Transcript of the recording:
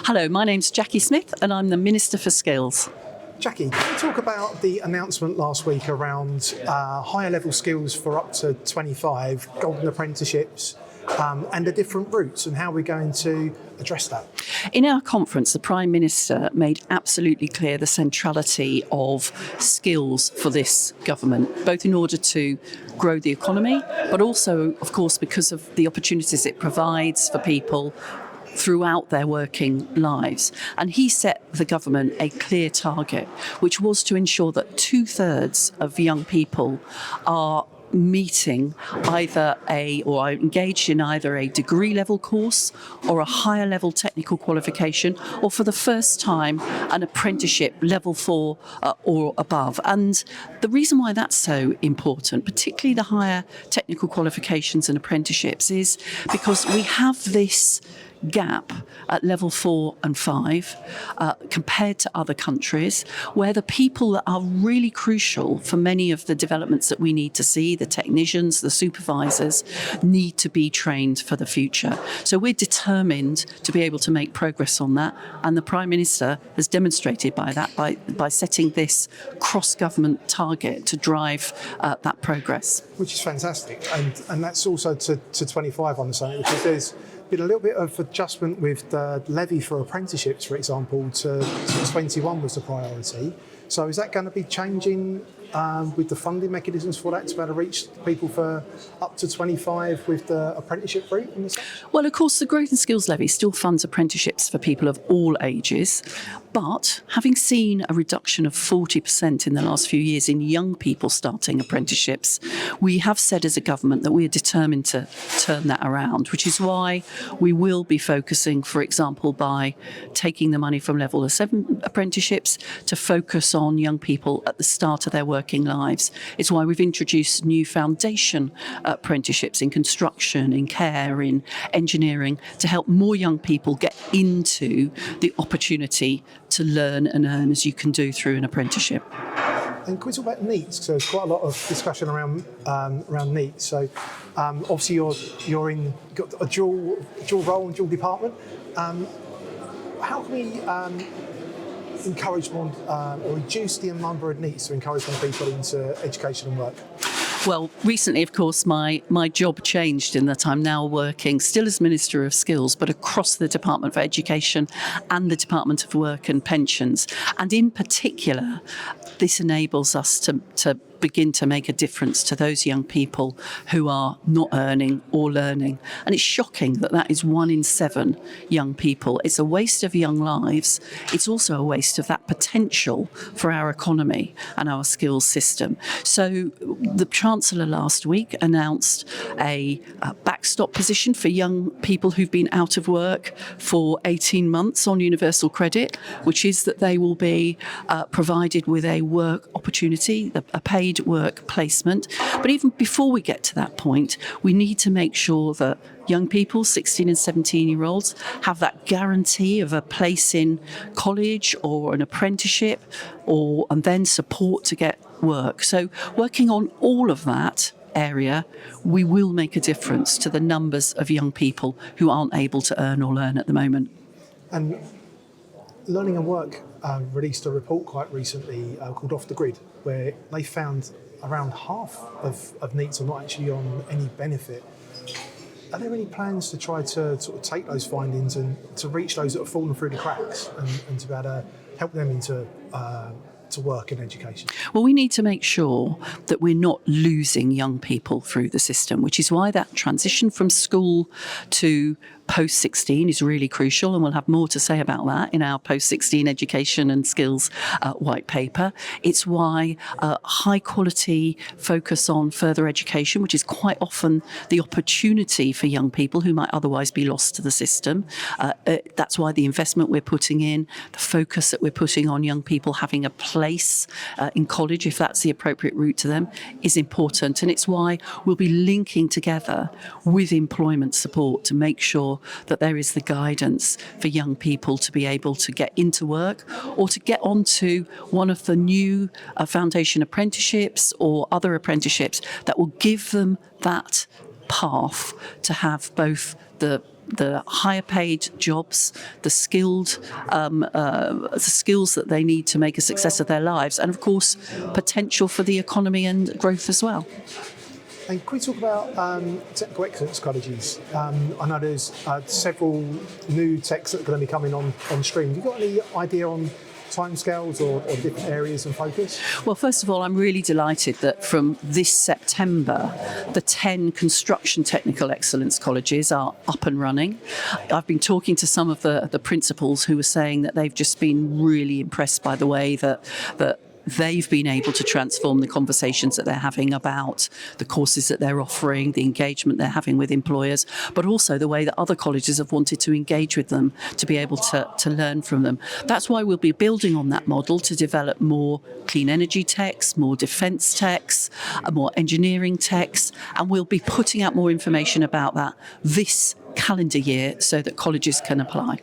Hello, my name's Jacqui Smith and I'm the Minister for Skills. Jacqui, can you talk about the announcement last week around higher level skills for up to 25, golden apprenticeships, and the different routes and how we're going to address that? In our conference, the Prime Minister made absolutely clear the centrality of skills for this government, both in order to grow the economy, but also, of course, because of the opportunities it provides for people throughout their working lives. And he set the government a clear target, which was to ensure that 2/3 of young people are meeting either or are engaged in either a degree level course or a higher level technical qualification, or for the first time an apprenticeship level 4 or above. And the reason why that's so important, particularly the higher technical qualifications and apprenticeships, is because we have this gap at level 4 and 5 compared to other countries, where the people that are really crucial for many of the developments that we need to see, the technicians, the supervisors, need to be trained for the future. So we're determined to be able to make progress on that, and the Prime Minister has demonstrated by setting this cross-government target to drive that progress. Which is fantastic, and that's also to 25 on the same, because there's been a little bit of adjustment with the levy for apprenticeships, for example, to 21 was the priority. So is that going to be changing with the funding mechanisms for that to be able to reach people for up to 25 with the apprenticeship route and such? Well, of course, the Growth and Skills Levy still funds apprenticeships for people of all ages, but having seen a reduction of 40% in the last few years in young people starting apprenticeships, we have said as a government that we are determined to turn that around, which is why we will be focusing, for example, by taking the money from level 7 apprenticeships to focus on young people at the start of their working lives. It's why we've introduced new foundation apprenticeships in construction, in care, in engineering, to help more young people get into the opportunity to learn and earn as you can do through an apprenticeship. And can we talk about NEETs? So there's quite a lot of discussion around NEETs. So obviously you've got a dual role and dual department. How can we encourage more or reduce the number of NEETs to encourage more people into education and work? Well, recently, of course, my job changed in that I'm now working still as Minister of Skills, but across the Department for Education and the Department of Work and Pensions. And in particular, this enables us to begin to make a difference to those young people who are not earning or learning. And it's shocking that that is 1 in 7 young people. It's a waste of young lives. It's also a waste of that potential for our economy and our skills system. So the Chancellor last week announced a backstop position for young people who've been out of work for 18 months on universal credit, which is that they will be provided with a work opportunity, a paid work placement. But even before we get to that point, we need to make sure that young people, 16 and 17-year-olds, have that guarantee of a place in college or an apprenticeship and then support to get work. So working on all of that area, we will make a difference to the numbers of young people who aren't able to earn or learn at the moment. And Learning and Work released a report quite recently called Off the Grid, where they found around half of NEETs are not actually on any benefit. Are there any plans to try to sort of take those findings and to reach those that have fallen through the cracks and to be able to help them into to work in education? Well, we need to make sure that we're not losing young people through the system, which is why that transition from school to post-16 is really crucial, and we'll have more to say about that in our post-16 education and skills white paper. It's why high quality focus on further education, which is quite often the opportunity for young people who might otherwise be lost to the system. That's why the investment we're putting in, the focus that we're putting on young people having a place in college, if that's the appropriate route to them, is important. And it's why we'll be linking together with employment support to make sure that there is the guidance for young people to be able to get into work or to get onto one of the new foundation apprenticeships or other apprenticeships that will give them that path to have both the the higher paid jobs, the skills that they need to make a success of their lives, and of course, potential for the economy and growth as well. And can we talk about technical excellence colleges? I know there's several new techs that are going to be coming on stream. Have you got any idea on timescales or different areas of focus? Well, first of all, I'm really delighted that from this September, the 10 construction technical excellence colleges are up and running. I've been talking to some of the principals who are saying that they've just been really impressed by the way that they've been able to transform the conversations that they're having about the courses that they're offering, the engagement they're having with employers, but also the way that other colleges have wanted to engage with them to be able to learn from them. That's why we'll be building on that model to develop more clean energy techs, more defence techs, more engineering techs, and we'll be putting out more information about that this calendar year so that colleges can apply.